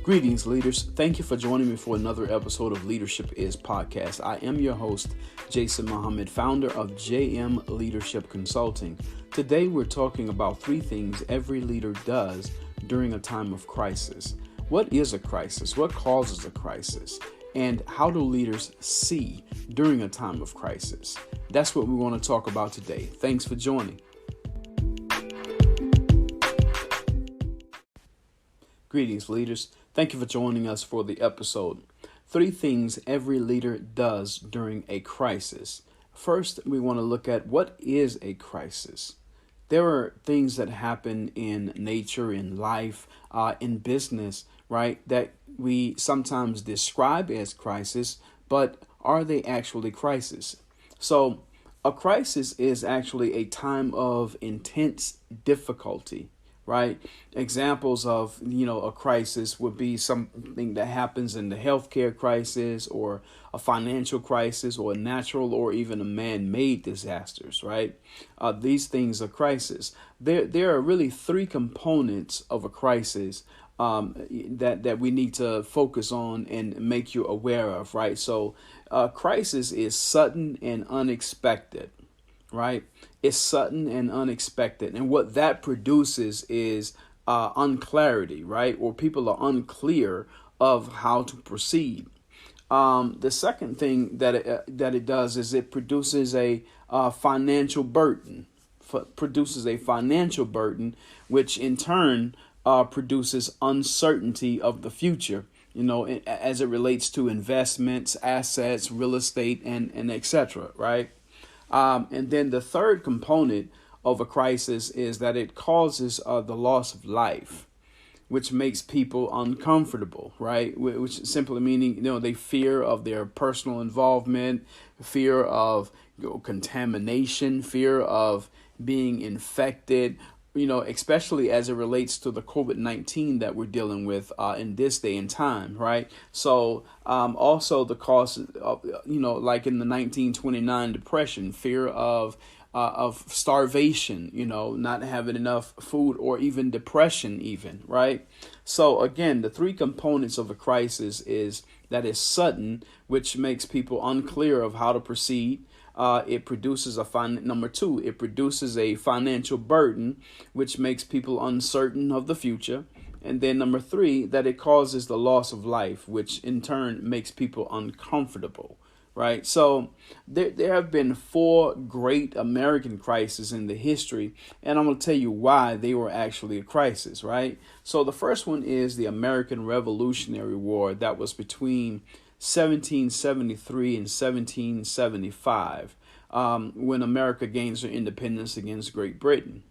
Greetings, leaders. Thank you for joining me for another episode of Leadership Is Podcast. I am your host, Jason Muhammad, founder of JM Leadership Consulting. Today, we're talking about 3 things every leader does during a time of crisis. What is a crisis? What causes a crisis? And how do leaders see during a time of crisis? That's what we want to talk about today. Thanks for joining. Greetings, leaders. Thank you for joining us for the episode. 3 things every leader does during a crisis. First, we want to look at what is a crisis. There are things that happen in nature, in life, in business, right, that we sometimes describe as crisis, but are they actually crisis? So, a crisis is actually a time of intense difficulty. Right? Examples of, a crisis would be something that happens in the healthcare crisis or a financial crisis or a natural or even a man-made disasters, right? These things are crisis. There are really 3 components of a crisis that we need to focus on and make you aware of, right? So crisis is sudden and unexpected. Right? It's sudden and unexpected. And what that produces is unclarity, right? Or people are unclear of how to proceed. The second thing that it does is it produces a financial burden, which in turn produces uncertainty of the future, as it relates to investments, assets, real estate, and etc. Right? And then the third component of a crisis is that it causes the loss of life, which makes people uncomfortable, right? Which simply meaning, they fear of their personal involvement, fear of contamination, fear of being infected, especially as it relates to the COVID-19 that we're dealing with in this day and time, right? So also the cause of, like in the 1929 depression, fear of starvation, not having enough food, or even depression even, right? So again, the 3 components of a crisis is that it's sudden, which makes people unclear of how to proceed. It produces number 2, it produces a financial burden, which makes people uncertain of the future. And then number 3, that it causes the loss of life, which in turn makes people uncomfortable, right? So there have been 4 great American crises in the history, and I'm going to tell you why they were actually a crisis, right? So the first one is the American Revolutionary War that was between 1773 and 1775, when America gains her independence against Great Britain.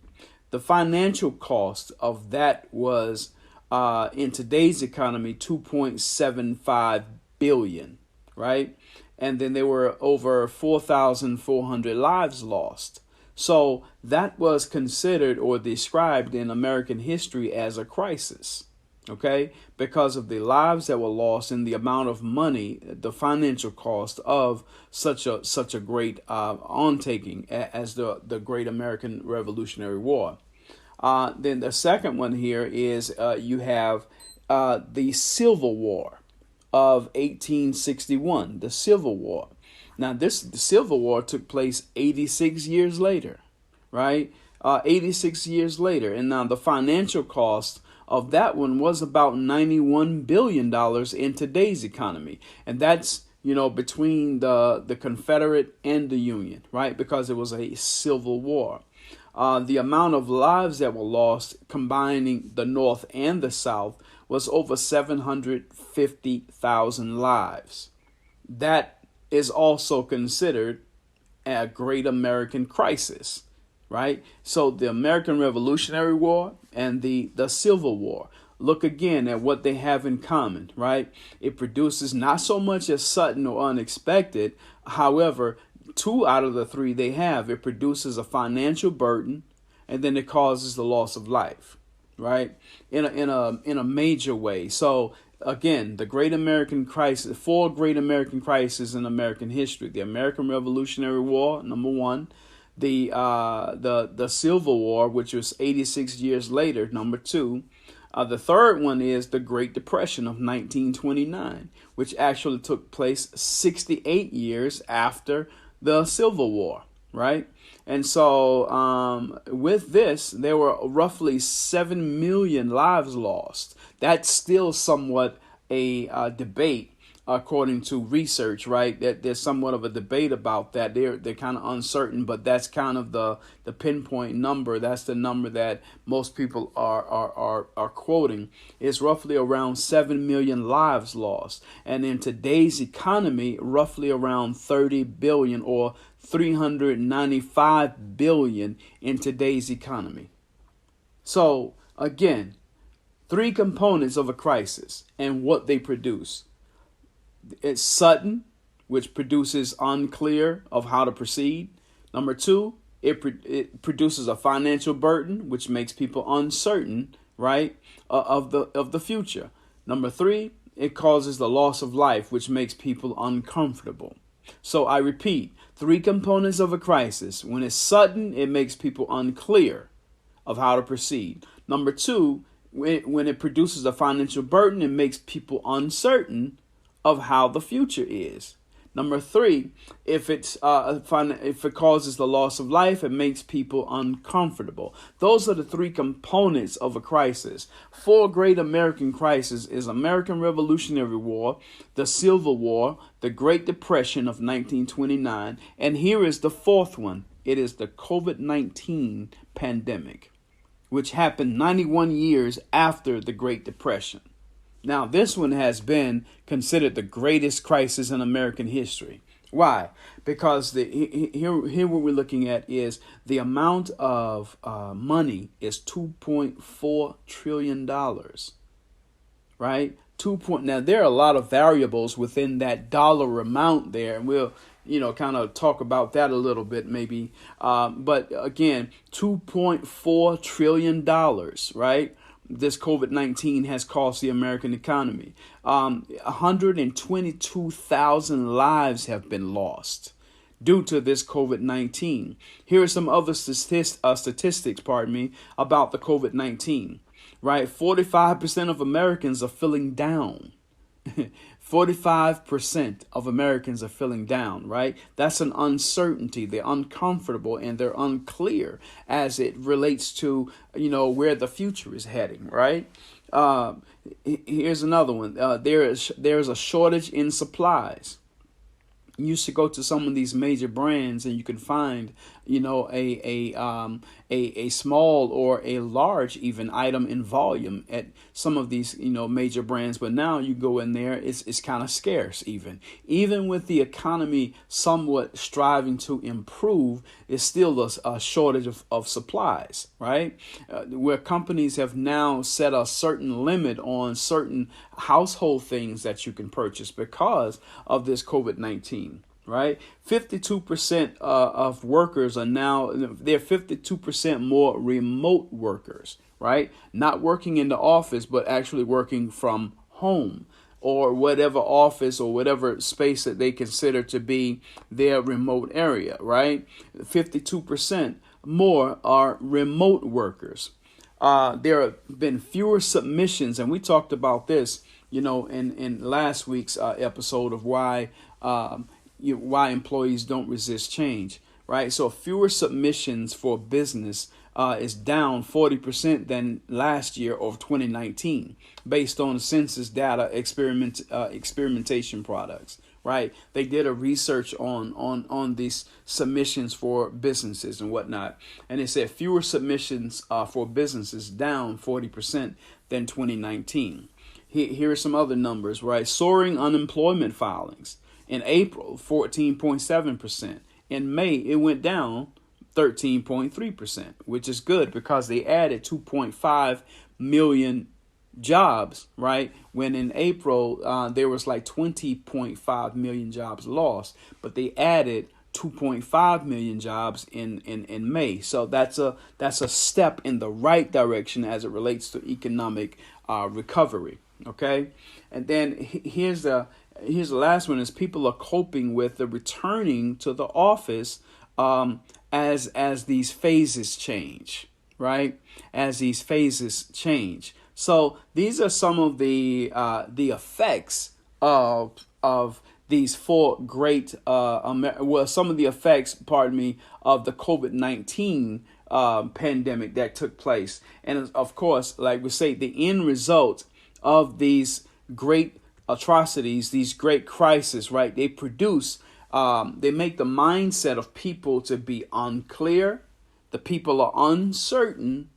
The financial cost of that was, in today's economy, $2.75 billion, right? And then there were over 4,400 lives lost. So that was considered or described in American history as a crisis. Okay, because of the lives that were lost and the amount of money, the financial cost of such a great undertaking as the Great American Revolutionary War. Then the second one here is you have the Civil War of 1861, the Civil War. Now, the Civil War took place 86 years later, right? 86 years later. And now the financial cost of that one was about $91 billion in today's economy. And that's, between the Confederate and the Union, right? Because it was a civil war. The amount of lives that were lost, combining the North and the South, was over 750,000 lives. That is also considered a great American crisis. Right? So the American Revolutionary War and the Civil War, look again at what they have in common, right? It produces not so much as sudden or unexpected. However, 2 out of the 3 they have, it produces a financial burden, and then it causes the loss of life, right? In a major way. So again, the Great American Crisis, 4 great American crises in American history: the American Revolutionary War, number 1. The Civil War, which was 86 years later, number 2. The third one is the Great Depression of 1929, which actually took place 68 years after the Civil War, right? And so with this, there were roughly 7 million lives lost. That's still somewhat a debate according to research, right? That there's somewhat of a debate about that. They're kind of uncertain, but that's kind of the pinpoint number. That's the number that most people are quoting. It's roughly around 7 million lives lost, and in today's economy, roughly around 30 billion or 395 billion in today's economy. So again, three components of a crisis and what they produce. It's sudden, which produces unclear of how to proceed. Number two, it produces a financial burden, which makes people uncertain, right, of the future. Number three, it causes the loss of life, which makes people uncomfortable. So I repeat, three components of a crisis. When it's sudden, it makes people unclear of how to proceed. Number two, when it produces a financial burden, it makes people uncertain of how the future is. Number three, if it causes the loss of life, it makes people uncomfortable. Those are the three components of a crisis. Four great American crises is American Revolutionary War, the Civil War, the Great Depression of 1929, and here is the fourth one. It is the COVID-19 pandemic, which happened 91 years after the Great Depression. Now, this one has been considered the greatest crisis in American history. Why? Because here what we're looking at is the amount of money is $2.4 trillion, right? Now, there are a lot of variables within that dollar amount there, and we'll kind of talk about that a little bit maybe. But again, $2.4 trillion, right? This COVID-19 has cost the American economy. 122,000 lives have been lost due to this COVID-19. Here are some other statistics, about the COVID-19, right? 45% of Americans are feeling down. 45% of Americans are feeling down, right? That's an uncertainty. They're uncomfortable and they're unclear as it relates to, where the future is heading, right? Here's another one. There is a shortage in supplies. You used to go to some of these major brands and you can find, a small or a large even item in volume at some of these, major brands. But now you go in there, it's kind of scarce even with the economy somewhat striving to improve, it's still a shortage of supplies, right? Where companies have now set a certain limit on certain household things that you can purchase because of this COVID-19. Right, 52% of workers are now, they're 52% more remote workers, right? Not working in the office, but actually working from home or whatever office or whatever space that they consider to be their remote area, right? 52% more are remote workers. There have been fewer submissions, and we talked about this, in last week's episode of why employees don't resist change, right? So fewer submissions for business is down 40% than last year of 2019, based on census data experimentation products, right? They did a research on these submissions for businesses and whatnot, and they said fewer submissions for businesses down 40% than 2019. Here are some other numbers, right? Soaring unemployment filings. In April, 14.7%. In May, it went down 13.3%, which is good because they added 2.5 million jobs, right? When in April, there was like 20.5 million jobs lost, but they added 2.5 million jobs in May. So that's a step in the right direction as it relates to economic recovery. Okay. And then here's the last one is people are coping with the returning to the office as these phases change, right? As these phases change. So these are some of the effects of these four great some of the effects, pardon me, of the COVID-19 pandemic that took place. And of course, like we say, the end result of these great atrocities, these great crises, right? They produce, they make the mindset of people to be unclear. The people are uncertain,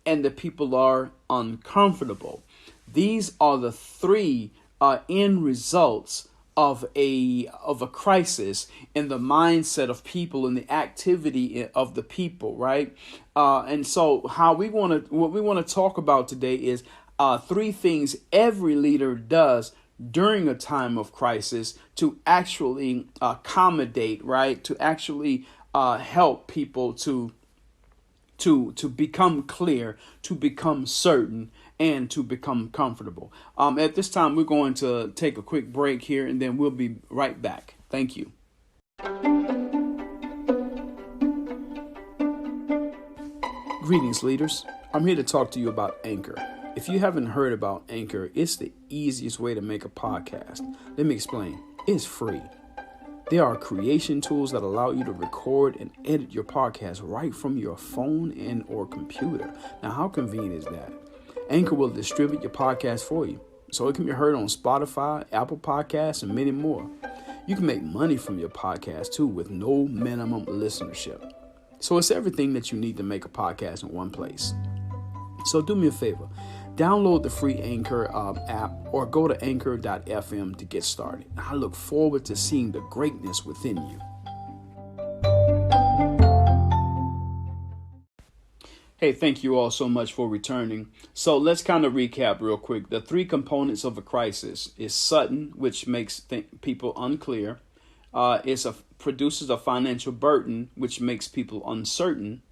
and the people are uncomfortable. These are the three end results of a crisis in the mindset of people and the activity of the people, right? And so, what we want to talk about today is three things every leader does during a time of crisis to actually accommodate, right? To actually help people to become clear, to become certain, and to become comfortable. At this time, we're going to take a quick break here, and then we'll be right back. Thank you. Greetings, leaders. I'm here to talk to you about Anchor. If you haven't heard about Anchor, it's the easiest way to make a podcast. Let me explain. It's free. There are creation tools that allow you to record and edit your podcast right from your phone and or computer. Now, how convenient is that? Anchor will distribute your podcast for you, so it can be heard on Spotify, Apple Podcasts, and many more. You can make money from your podcast, too, with no minimum listenership. So it's everything that you need to make a podcast in one place. So do me a favor. Download the free Anchor app or go to anchor.fm to get started. I look forward to seeing the greatness within you. Hey, thank you all so much for returning. So let's kind of recap real quick. The three components of a crisis is sudden, which makes people unclear. Produces a financial burden, which makes people uncertain.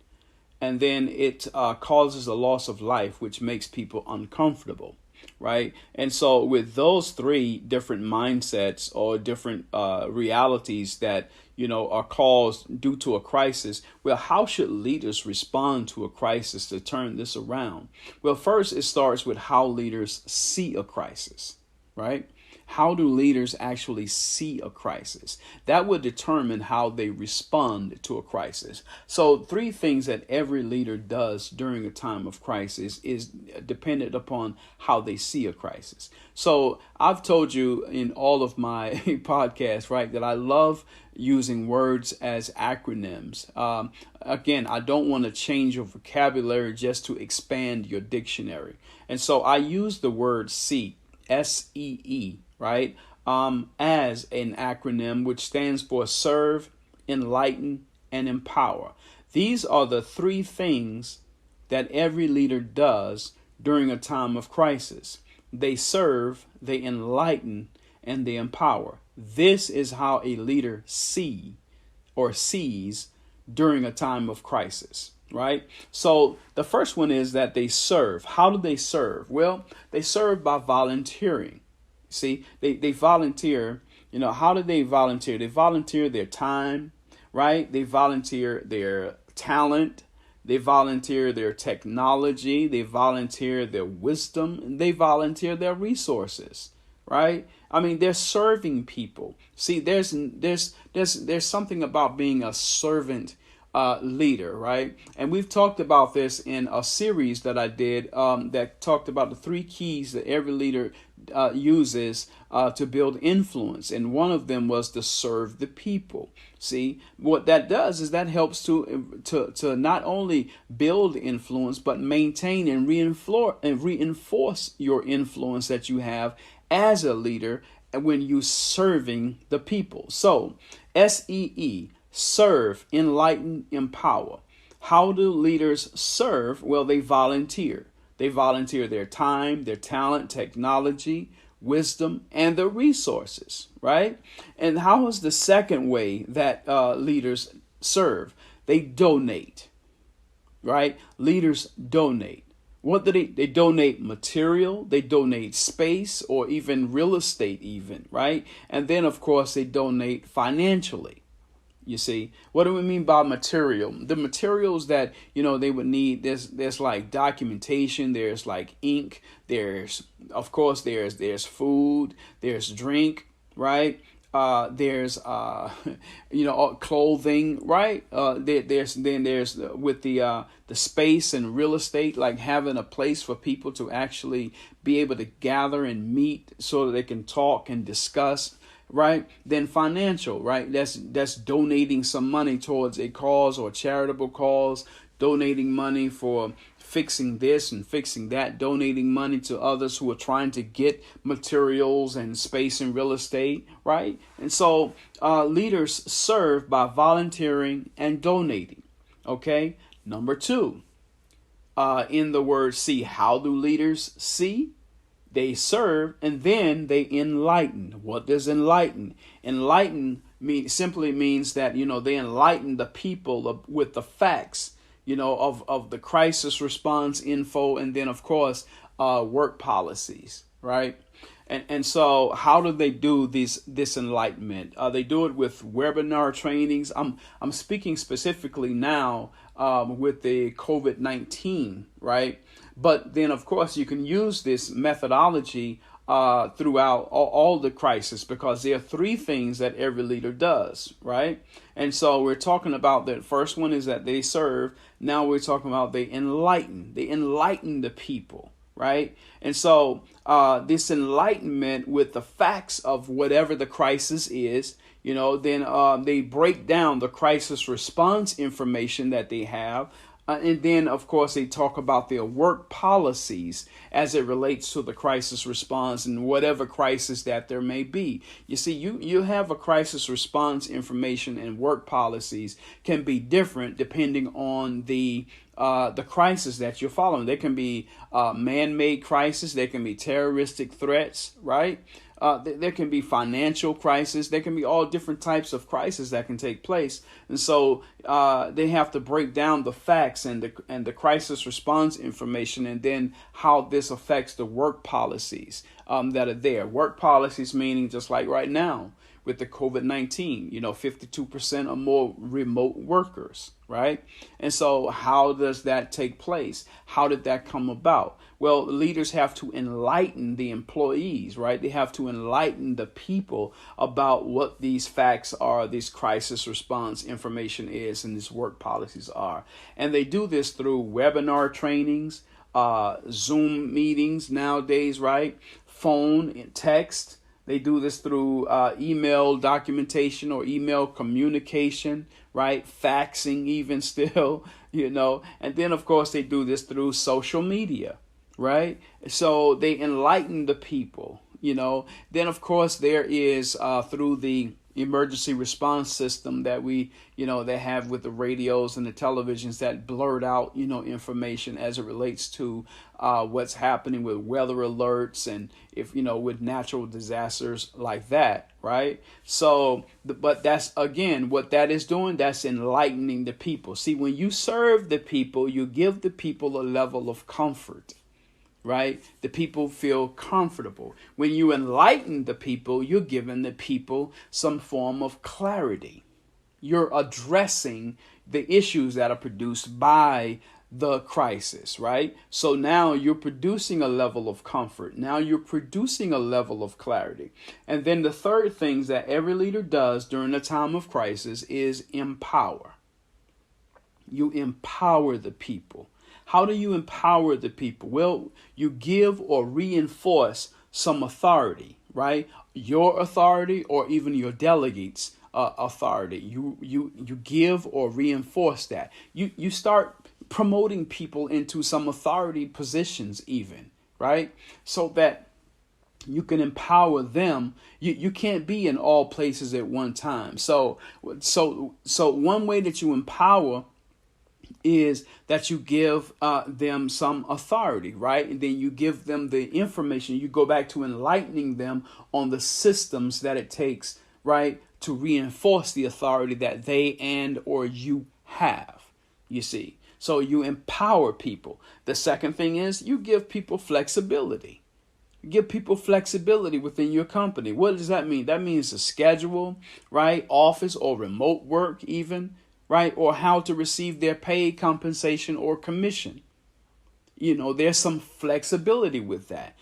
And then it causes a loss of life, which makes people uncomfortable, right? And so with those three different mindsets or different realities that, are caused due to a crisis, well, how should leaders respond to a crisis to turn this around? Well, first, it starts with how leaders see a crisis, right? How do leaders actually see a crisis? That would determine how they respond to a crisis. So three things that every leader does during a time of crisis is dependent upon how they see a crisis. So I've told you in all of my podcasts, right, that I love using words as acronyms. Again, I don't want to change your vocabulary just to expand your dictionary. And so I use the word see, SEE, right, as an acronym which stands for serve, enlighten, and empower. These are the three things that every leader does during a time of crisis. They serve, they enlighten, and they empower. This is how a leader sees during a time of crisis, right? So the first one is that they serve. How do they serve? Well, they serve by volunteering. See, they volunteer. How do they volunteer? They volunteer their time, right? They volunteer their talent. They volunteer their technology. They volunteer their wisdom. They volunteer their resources, right? I mean, they're serving people. See, there's something about being a servant leader, right? And we've talked about this in a series that I did that talked about the three keys that every leader uses to build influence. And one of them was to serve the people. See, what that does is that helps to not only build influence, but maintain and reinforce your influence that you have as a leader when you're serving the people. So SEE, serve, enlighten, empower. How do leaders serve? Well, they volunteer. They volunteer their time, their talent, technology, wisdom, and their resources, right? And how is the second way that leaders serve? They donate, right? Leaders donate. What do they donate material, they donate space, or even real estate even, right? And then, of course, they donate financially. You see, what do we mean by material? The materials that they would need. There's like documentation. There's like ink. There's, of course, there's food. There's drink, right? There's clothing, right? There's with the space and real estate, like having a place for people to actually be able to gather and meet so that they can talk and discuss, right? Then financial, right? That's donating some money towards a cause or charitable cause, donating money for fixing this and fixing that, donating money to others who are trying to get materials and space and real estate, right? And so leaders serve by volunteering and donating. Okay. Number two, in the word see, how do leaders see? They serve and then they enlighten. What does enlighten? Enlighten simply means that, they enlighten the people with the facts, of the crisis response info, and then of course work policies, right? And so how do they do this enlightenment? They do it with webinar trainings. I'm speaking specifically now with the COVID-19, right? But then, of course, you can use this methodology throughout all the crisis, because there are three things that every leader does, right? And so we're talking about the first one is that they serve. Now we're talking about they enlighten. They enlighten the people, right? And so this enlightenment with the facts of whatever the crisis is, then they break down the crisis response information that they have. And then, of course, they talk about their work policies as it relates to the crisis response and whatever crisis that there may be. You see, you have a crisis response information, and work policies can be different depending on the crisis that you're following. There can be man-made crisis. There can be terroristic threats, right? There can be financial crisis. There can be all different types of crises that can take place. And so they have to break down the facts and the crisis response information, and then how this affects the work policies that are there. Work policies meaning just like right now with the COVID-19, 52% or more remote workers, right? And so how does that take place? How did that come about? Well, leaders have to enlighten the employees, right? They have to enlighten the people about what these facts are, this crisis response information is, and these work policies are. And they do this through webinar trainings, Zoom meetings nowadays, right? Phone and text. They do this through email documentation or email communication, right? Faxing even still, And then, of course, they do this through social media, right? So they enlighten the people, Then, of course, there is through the emergency response system that they have with the radios and the televisions that blurt out, information as it relates to what's happening with weather alerts and if, with natural disasters like that, right? So, but that's, again, what that is doing, that's enlightening the people. See, when you serve the people, you give the people a level of comfort, right? The people feel comfortable. When you enlighten the people, you're giving the people some form of clarity. You're addressing the issues that are produced by the crisis, right? So now you're producing a level of comfort. Now you're producing a level of clarity. And then the third thing that every leader does during a time of crisis is empower. You empower the people. How do you empower the people? Well, you give or reinforce some authority, right? Your authority or even your delegates' authority. You give or reinforce that. You start promoting people into some authority positions even, right? So that you can empower them. You can't be in all places at one time. So one way that you empower is that you give them some authority, right? And then you give them the information. You go back to enlightening them on the systems that it takes, right, to reinforce the authority that they and or you have, you see. So you empower people. The second thing is you give people flexibility. Give people flexibility within your company. What does that mean? That means a schedule, right? Office or remote work even, right? Or how to receive their paid compensation or commission. There's some flexibility with that.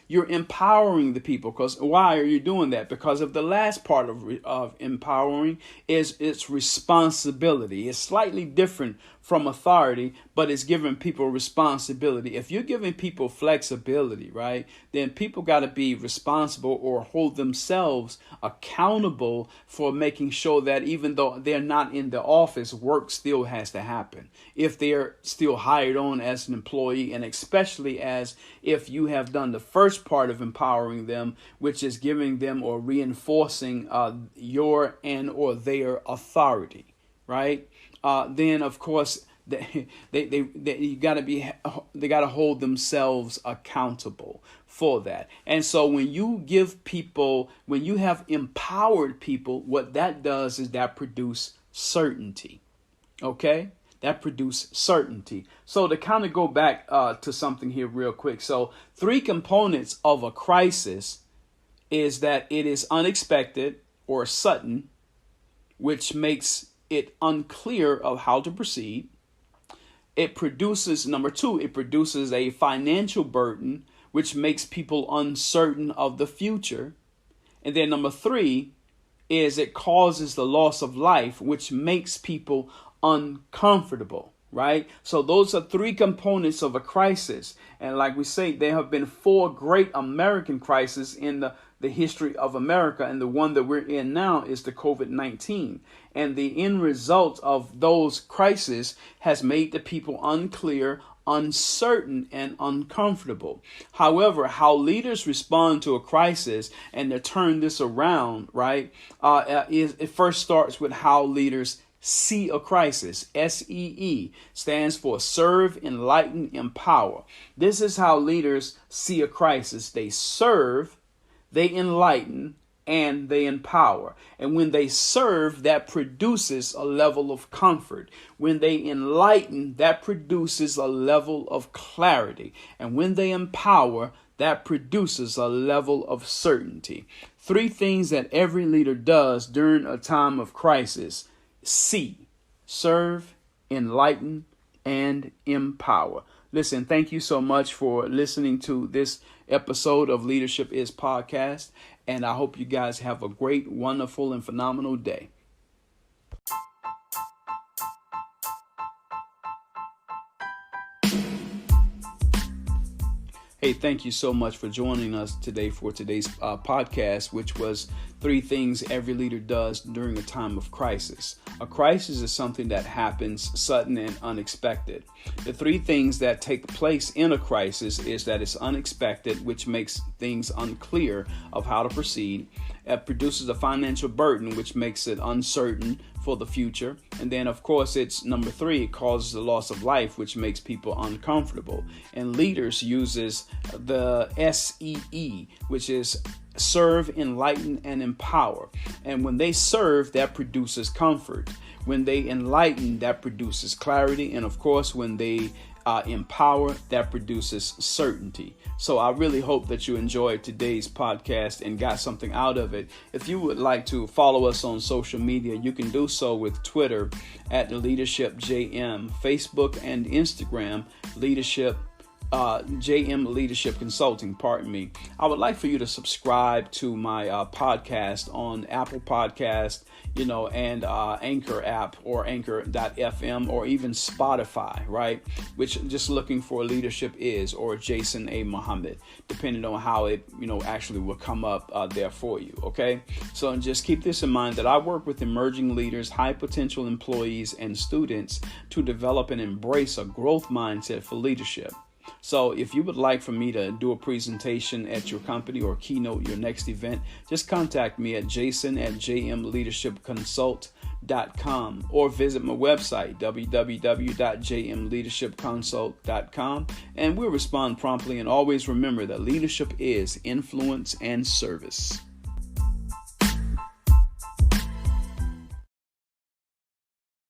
You're empowering the people. Because why are you doing that? Because of the last part of empowering is its responsibility. It's slightly different from authority, but it's giving people responsibility. If you're giving people flexibility, right, then people got to be responsible or hold themselves accountable for making sure that even though they're not in the office, work still has to happen. If they're still hired on as an employee, and especially as if you have done the first part of empowering them, which is giving them or reinforcing your and or their authority, right? Then of course they got to hold themselves accountable for that. And so when you have empowered people, what that does is that produce certainty. Okay? That produce certainty. So to kind of go back to something here real quick. So 3 components of a crisis is that it is unexpected or sudden, which makes it unclear of how to proceed. It produces, number 2, it produces a financial burden, which makes people uncertain of the future. And then number 3 is it causes the loss of life, which makes people uncomfortable, right? So those are 3 components of a crisis. And like we say, there have been 4 great American crises in the history of America. And the one that we're in now is the COVID-19. And the end result of those crises has made the people unclear, uncertain, and uncomfortable. However, how leaders respond to a crisis and to turn this around, right, it first starts with how leaders see a crisis. SEE stands for serve, enlighten, empower. This is how leaders see a crisis. They serve, they enlighten, and they empower. And when they serve, that produces a level of comfort. When they enlighten, that produces a level of clarity. And when they empower, that produces a level of certainty. 3 things that every leader does during a time of crisis. See, serve, enlighten, and empower. Listen, thank you so much for listening to this episode of Leadership Is Podcast. And I hope you guys have a great, wonderful, and phenomenal day. Hey, thank you so much for joining us today for today's podcast, which was 3 things every leader does during a time of crisis. A crisis is something that happens sudden and unexpected. The 3 things that take place in a crisis is that it's unexpected, which makes things unclear of how to proceed. It produces a financial burden, which makes it uncertain for the future. And then, of course, it's number 3, it causes the loss of life, which makes people uncomfortable. And leaders uses the SEE, which is serve, enlighten, and empower. And when they serve, that produces comfort. When they enlighten, that produces clarity. And of course, when they empower, that produces certainty. So I really hope that you enjoyed today's podcast and got something out of it. If you would like to follow us on social media, you can do so with Twitter at Leadership JM, Facebook and Instagram, JM Leadership Consulting, pardon me. I would like for you to subscribe to my podcast on Apple Podcast, and Anchor app or Anchor.fm or even Spotify, right? Which just looking for Leadership Is or Jason A. Muhammad, depending on how it, actually will come up there for you. Okay. So just keep this in mind that I work with emerging leaders, high potential employees and students to develop and embrace a growth mindset for leadership. So if you would like for me to do a presentation at your company or keynote your next event, just contact me at jason@jmleadershipconsult.com or visit my website, www.jmleadershipconsult.com, and we'll respond promptly. And always remember that leadership is influence and service.